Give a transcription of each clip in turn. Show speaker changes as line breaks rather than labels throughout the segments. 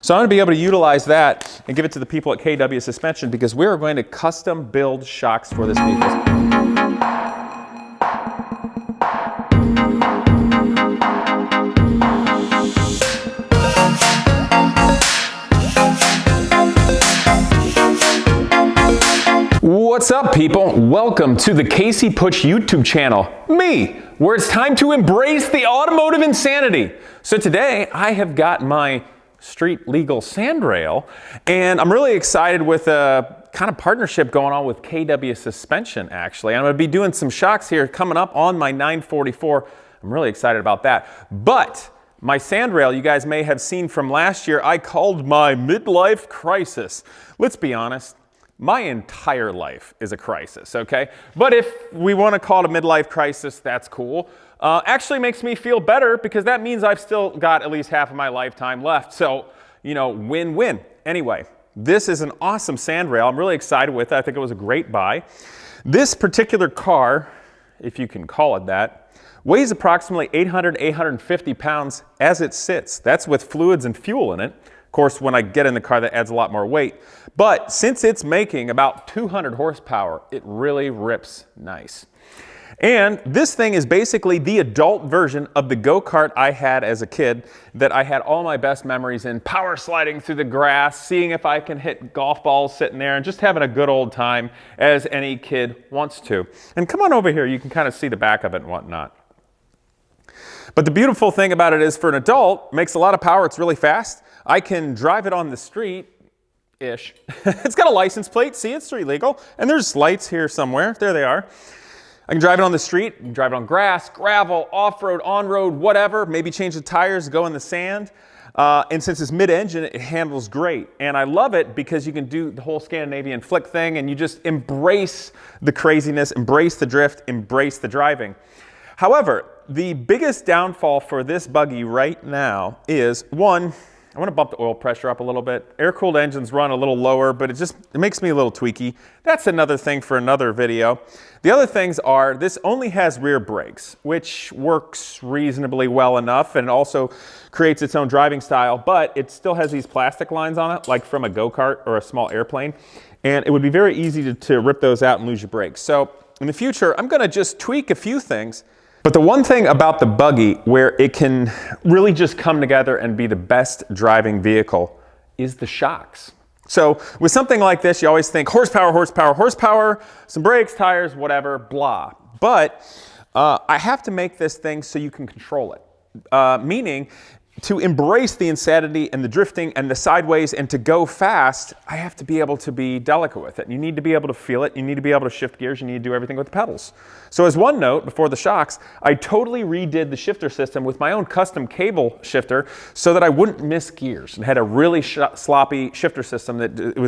So I'm going to be able to utilize that and give it to the people at KW Suspension because we are going to custom build shocks for this vehicle. What's up, people? Welcome to the Casey Putsch YouTube channel, me, where it's time to embrace the automotive insanity. So today I have got my street legal sandrail, and I'm really excited with a kind of partnership going on with KW Suspension, actually. I'm going to be doing some shocks here coming up on my 944. I'm really excited about that. But my sandrail, you guys may have seen from last year, I called my midlife crisis. Let's be honest. My entire life is a crisis, okay? But if we want to call it a midlife crisis, that's cool. Actually makes me feel better because that means I've still got at least half of my lifetime left. So, you know, win-win. Anyway, this is an awesome sandrail. I'm really excited with it. I think it was a great buy. This particular car, if you can call it that, weighs approximately 850 pounds as it sits. That's with fluids and fuel in it. Of course, when I get in the car, that adds a lot more weight. But since it's making about 200 horsepower, it really rips nice. And this thing is basically the adult version of the go-kart I had as a kid that I had all my best memories in, power sliding through the grass, seeing if I can hit golf balls sitting there, and just having a good old time as any kid wants to. And come on over here, you can kind of see the back of it and whatnot. But the beautiful thing about it is for an adult, it makes a lot of power, it's really fast. I can drive it on the street-ish. It's got a license plate, see, it's street legal. And there's lights here somewhere, there they are. I can drive it on the street, I can drive it on grass, gravel, off-road, on-road, whatever. Maybe change the tires, go in the sand. And since it's mid-engine, it handles great. And I love it because you can do the whole Scandinavian flick thing and you just embrace the craziness, embrace the drift, embrace the driving. However, the biggest downfall for this buggy right now is, one, I want to bump the oil pressure up a little bit. Air-cooled engines run a little lower, but it makes me a little tweaky. That's another thing for another video. The other things are, this only has rear brakes, which works reasonably well enough and also creates its own driving style, but it still has these plastic lines on it, like from a go-kart or a small airplane, and it would be very easy to rip those out and lose your brakes. So in the future, I'm going to just tweak a few things. But the one thing about the buggy where it can really just come together and be the best driving vehicle is the shocks. So with something like this, you always think horsepower, horsepower, horsepower, some brakes, tires, whatever, blah. But I have to make this thing so you can control it. Meaning, to embrace the insanity and the drifting and the sideways and to go fast, I have to be able to be delicate with it. You need to be able to feel it. You need to be able to shift gears. You need to do everything with the pedals. So as one note, before the shocks, I totally redid the shifter system with my own custom cable shifter so that I wouldn't miss gears and had a really sloppy shifter system that it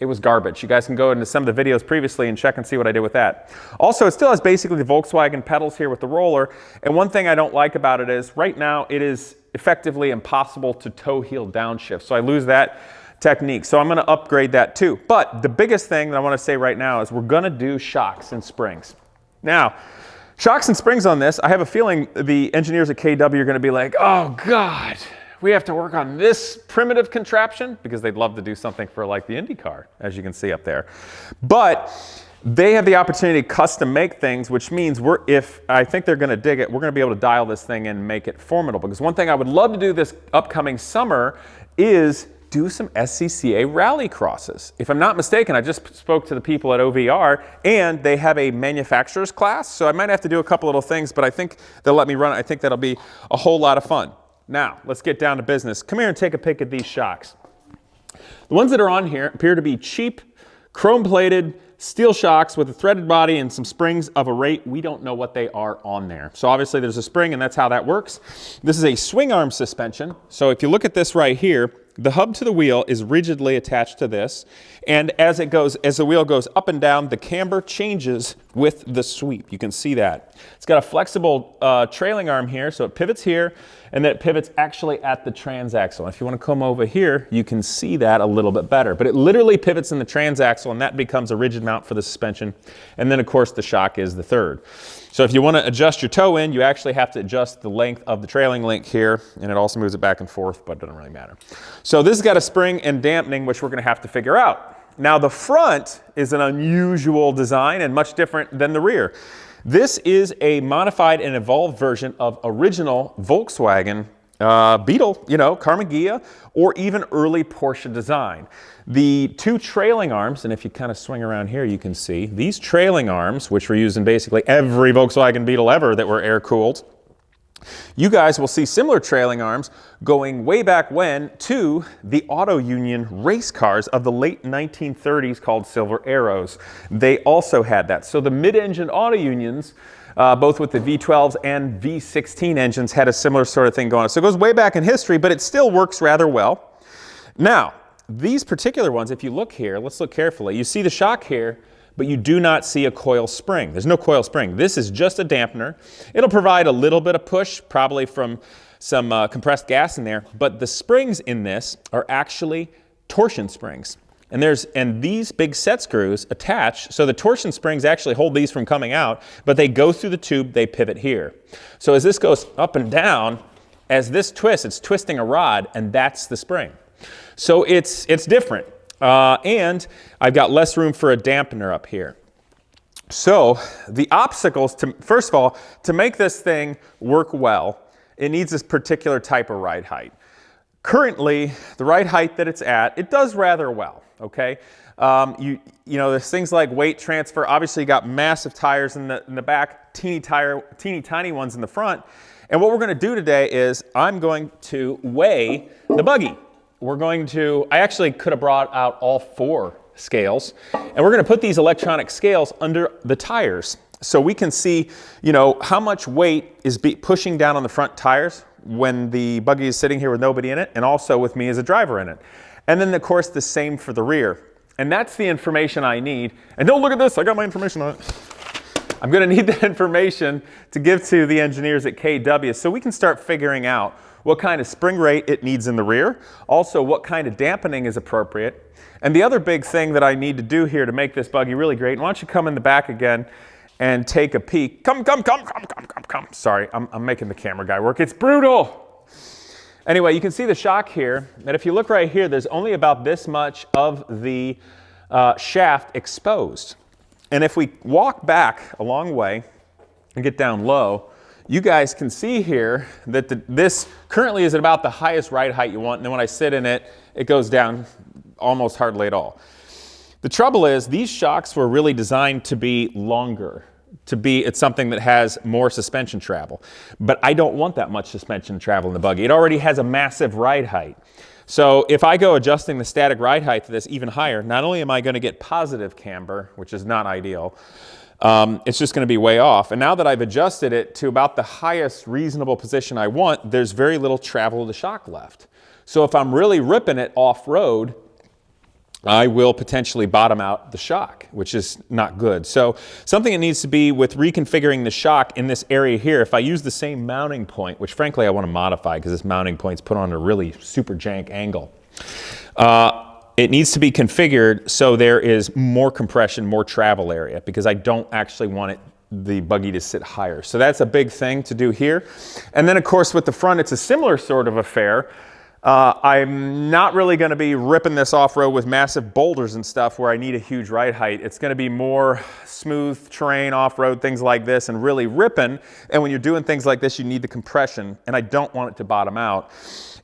was garbage. You guys can go into some of the videos previously and check and see what I did with that. Also, it still has basically the Volkswagen pedals here with the roller. And one thing I don't like about it is right now it is effectively impossible to toe heel downshift. So I lose that technique. So I'm going to upgrade that too. But the biggest thing that I want to say right now is we're going to do shocks and springs. Now, shocks and springs on this, I have a feeling the engineers at KW are going to be like, oh God, we have to work on this primitive contraption, because they'd love to do something for like the IndyCar, as you can see up there. But they have the opportunity to custom make things, which means if I think they're going to dig it, we're going to be able to dial this thing in and make it formidable. Because one thing I would love to do this upcoming summer is do some SCCA rally crosses. If I'm not mistaken, I just spoke to the people at OVR and they have a manufacturer's class. So I might have to do a couple little things, but I think they'll let me run it. I think that'll be a whole lot of fun. Now, let's get down to business. Come here and take a pic at these shocks. The ones that are on here appear to be cheap, chrome-plated, steel shocks with a threaded body and some springs of a rate. We don't know what they are on there. So obviously there's a spring and that's how that works. This is a swing arm suspension. So if you look at this right here, the hub to the wheel is rigidly attached to this. And as the wheel goes up and down, the camber changes with the sweep. You can see that. It's got a flexible trailing arm here, so it pivots here, and then it pivots actually at the transaxle. If you want to come over here, you can see that a little bit better. But it literally pivots in the transaxle, and that becomes a rigid mount for the suspension. And then, of course, the shock is the third. So if you want to adjust your toe in, you actually have to adjust the length of the trailing link here, and it also moves it back and forth, but it doesn't really matter. So this has got a spring and dampening, which we're going to have to figure out. Now the front is an unusual design and much different than the rear. This is a modified and evolved version of original Volkswagen Beetle, you know, Karmann Ghia, or even early Porsche design. The two trailing arms, and if you kind of swing around here, you can see these trailing arms, which were used in basically every Volkswagen Beetle ever that were air-cooled. You guys will see similar trailing arms going way back when to the Auto Union race cars of the late 1930s called Silver Arrows. They also had that. So the mid-engine Auto Unions, both with the V12s and V16 engines, had a similar sort of thing going on. So it goes way back in history, but it still works rather well. Now, these particular ones, if you look here, let's look carefully. You see the shock here, but you do not see a coil spring. There's no coil spring. This is just a dampener. It'll provide a little bit of push, probably from some compressed gas in there, but the springs in this are actually torsion springs. And these big set screws attach, so the torsion springs actually hold these from coming out, but they go through the tube, they pivot here. So as this goes up and down, as this twists, it's twisting a rod, and that's the spring. So it's different. And I've got less room for a dampener up here. So the obstacles, first of all, to make this thing work well, it needs this particular type of ride height. Currently, the ride height that it's at, it does rather well, okay? You know, there's things like weight transfer. Obviously, you got massive tires in the back, teeny tiny ones in the front. And what we're going to do today is I'm going to weigh the buggy. I actually could have brought out all 4 scales, and we're going to put these electronic scales under the tires so we can see, you know, how much weight is pushing down on the front tires when the buggy is sitting here with nobody in it, and also with me as a driver in it. And then, of course, the same for the rear. And that's the information I need. And don't look at this, I got my information on it. I'm going to need that information to give to the engineers at KW so we can start figuring out what kind of spring rate it needs in the rear, also what kind of dampening is appropriate. And the other big thing that I need to do here to make this buggy really great, and why don't you come in the back again and take a peek. Come. Sorry, I'm making the camera guy work. It's brutal. Anyway, you can see the shock here, and if you look right here, there's only about this much of the shaft exposed. And if we walk back a long way and get down low, you guys can see here that this currently is at about the highest ride height you want, and then when I sit in it, it goes down almost hardly at all. The trouble is these shocks were really designed to be longer, it's something that has more suspension travel. But I don't want that much suspension travel in the buggy. It already has a massive ride height. So if I go adjusting the static ride height to this even higher, not only am I going to get positive camber, which is not ideal, it's just going to be way off. And now that I've adjusted it to about the highest reasonable position I want, there's very little travel of the shock left. So if I'm really ripping it off-road, I will potentially bottom out the shock, which is not good. So something that needs to be with reconfiguring the shock in this area here, if I use the same mounting point, which frankly I want to modify because this mounting point's put on a really super jank angle, it needs to be configured so there is more compression, more travel area, because I don't actually want the buggy to sit higher. So that's a big thing to do here. And then of course with the front, it's a similar sort of affair. I'm not really going to be ripping this off-road with massive boulders and stuff where I need a huge ride height. It's going to be more smooth terrain, off-road, things like this, and really ripping. And when you're doing things like this, you need the compression, and I don't want it to bottom out.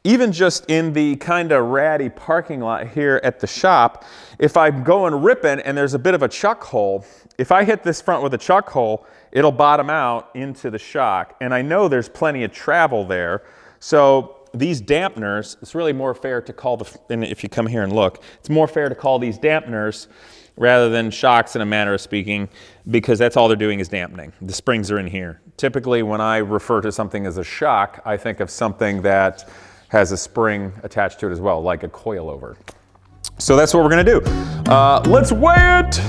Even just in the kind of ratty parking lot here at the shop, if I'm going ripping and there's a bit of a chuck hole, if I hit this front with a chuck hole, it'll bottom out into the shock. And I know there's plenty of travel there. So these dampeners, it's really more fair to call and if you come here and look, it's more fair to call these dampeners rather than shocks in a manner of speaking, because that's all they're doing is dampening. The springs are in here. Typically when I refer to something as a shock, I think of something that has a spring attached to it as well, like a coilover. So that's what we're gonna do. Let's weigh it.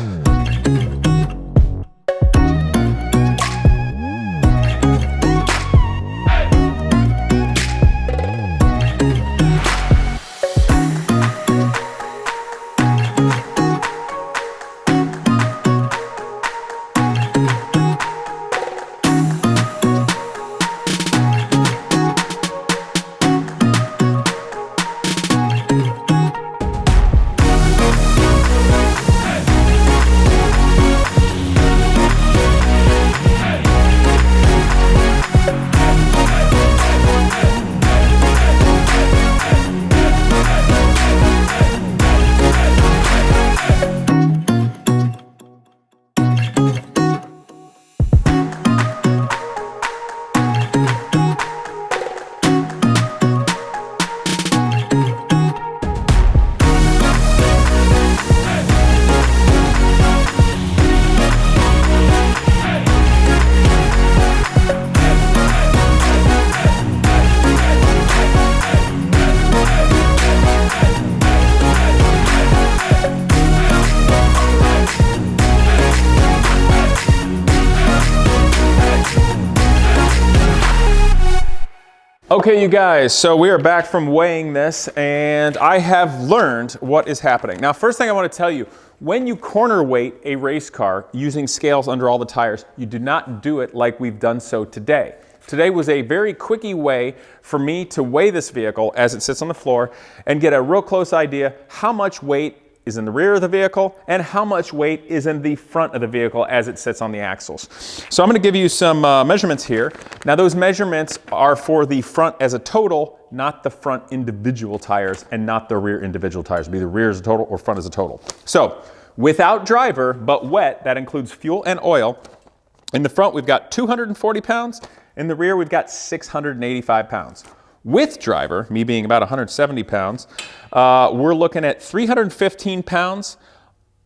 Okay, you guys, so we are back from weighing this, and I have learned what is happening. Now, first thing I want to tell you, when you corner weight a race car using scales under all the tires, you do not do it like we've done so today. Today was a very quickie way for me to weigh this vehicle as it sits on the floor and get a real close idea how much weight is in the rear of the vehicle and how much weight is in the front of the vehicle as it sits on the axles. So I'm going to give you some measurements here. Now those measurements are for the front as a total, not the front individual tires and not the rear individual tires. It'll be the rear as a total or front as a total. So without driver but wet, that includes fuel and oil. In the front we've got 240 pounds. In the rear we've got 685 pounds. With driver, me being about 170 pounds, we're looking at 315 pounds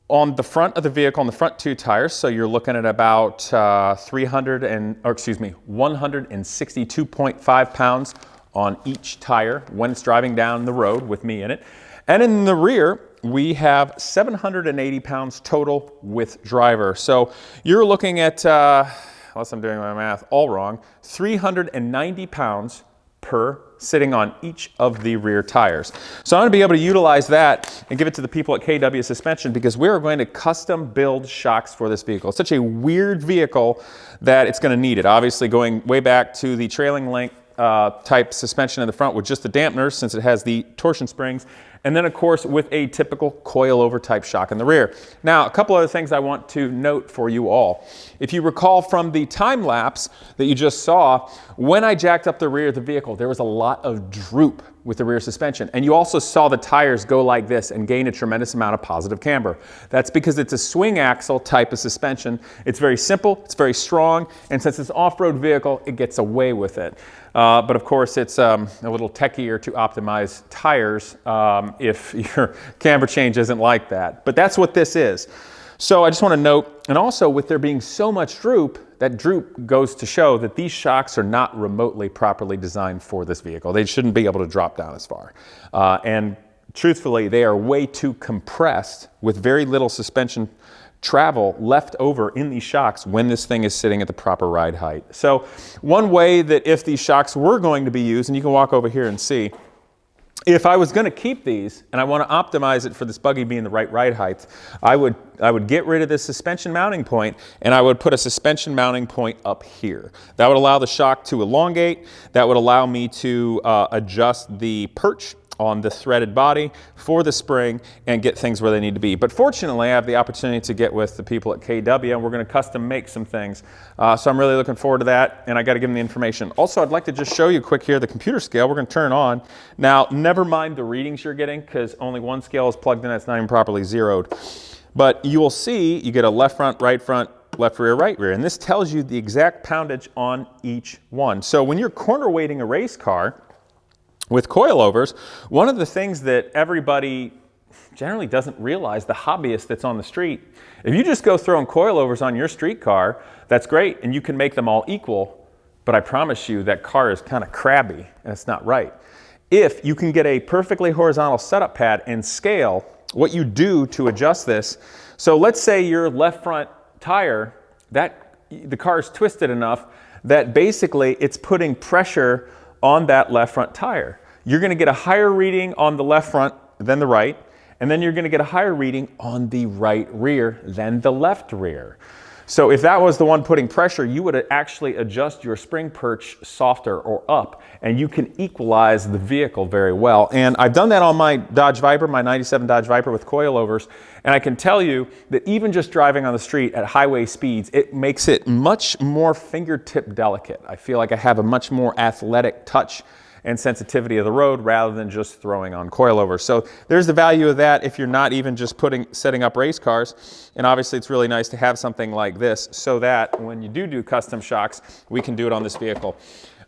on the front of the vehicle, on the front two tires. So you're looking at about 162.5 pounds on each tire when it's driving down the road with me in it. And in the rear, we have 780 pounds total with driver. So you're looking at, unless I'm doing my math all wrong, 390 pounds per sitting on each of the rear tires. So I'm going to be able to utilize that and give it to the people at KW Suspension because we're going to custom build shocks for this vehicle. It's such a weird vehicle that it's going to need it. Obviously going way back to the trailing link type suspension in the front with just the dampeners since it has the torsion springs. And then of course with a typical coilover type shock in the rear. Now a couple other things I want to note for you all. If you recall from the time lapse that you just saw, when I jacked up the rear of the vehicle, there was a lot of droop with the rear suspension. And you also saw the tires go like this and gain a tremendous amount of positive camber. That's because it's a swing axle type of suspension. It's very simple, it's very strong, and since it's an off-road vehicle, it gets away with it. But of course, it's a little techier to optimize tires if your camber change isn't like that. But that's what this is. So I just want to note, and also with there being so much droop, that droop goes to show that these shocks are not remotely properly designed for this vehicle. They shouldn't be able to drop down as far. And truthfully, they are way too compressed with very little suspension travel left over in these shocks when this thing is sitting at the proper ride height. So one way that if these shocks were going to be used, and you can walk over here and see, if I was going to keep these and I want to optimize it for this buggy being the right ride height, I would get rid of this suspension mounting point and I would put a suspension mounting point up here. That would allow the shock to elongate. That would allow me to adjust the perch on the threaded body for the spring and get things where they need to be. But fortunately, I have the opportunity to get with the people at KW and we're going to custom make some things. So I'm really looking forward to that and I got to give them the information. Also, I'd like to just show you quick here the computer scale we're going to turn on. Now, never mind the readings you're getting because only one scale is plugged in that's not even properly zeroed. But you will see you get a left front, left rear, right rear. And this tells you the exact poundage on each one. So when you're corner weighting a race car, with coilovers, one of the things that everybody generally doesn't realize, the hobbyist that's on the street, if you just go throwing coilovers on your street car, that's great and you can make them all equal, but I promise you that car is kind of crabby and it's not right. If you can get a perfectly horizontal setup pad and scale what you do to adjust this, so let's say your left front tire, the car is twisted enough that basically it's putting pressure on that left front tire. You're going to get a higher reading on the left front than the right, and then you're going to get a higher reading on the right rear than the left rear. So if that was the one putting pressure, you would actually adjust your spring perch softer or up, and you can equalize the vehicle very well. And I've done that on my Dodge Viper, my 97 Dodge Viper with coilovers, and I can tell you that even just driving on the street at highway speeds, it makes it much more fingertip delicate. I feel like I have a much more athletic touch and sensitivity of the road rather than just throwing on coilovers. So there's the value of that if you're not even just setting up race cars. And obviously it's really nice to have something like this so that when you do custom shocks, we can do it on this vehicle.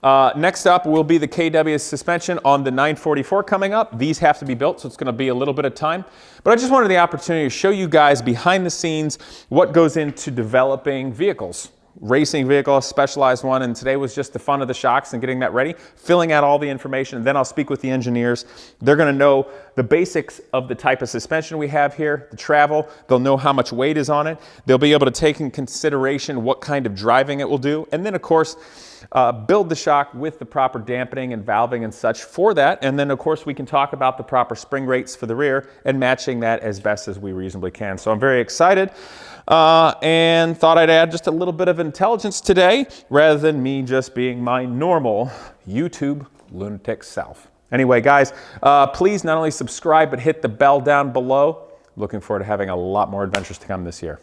Next up will be the KW suspension on the 944 coming up. These have to be built, so it's going to be a little bit of time. But I just wanted the opportunity to show you guys behind the scenes what goes into developing vehicles. racing vehicle, a specialized one, and today was just the fun of the shocks and getting that ready, filling out all the information, and then I'll speak with the engineers. They're going to know the basics of the type of suspension we have here, the travel. They'll know how much weight is on it. They'll be able to take in consideration what kind of driving it will do, and then of course build the shock with the proper dampening and valving and such for that. And then of course we can talk about the proper spring rates for the rear and matching that as best as we reasonably can. So I'm very excited and thought I'd add just a little bit of intelligence today rather than me just being my normal YouTube lunatic self. Anyway, guys, please not only subscribe but hit the bell down below. Looking forward to having a lot more adventures to come this year.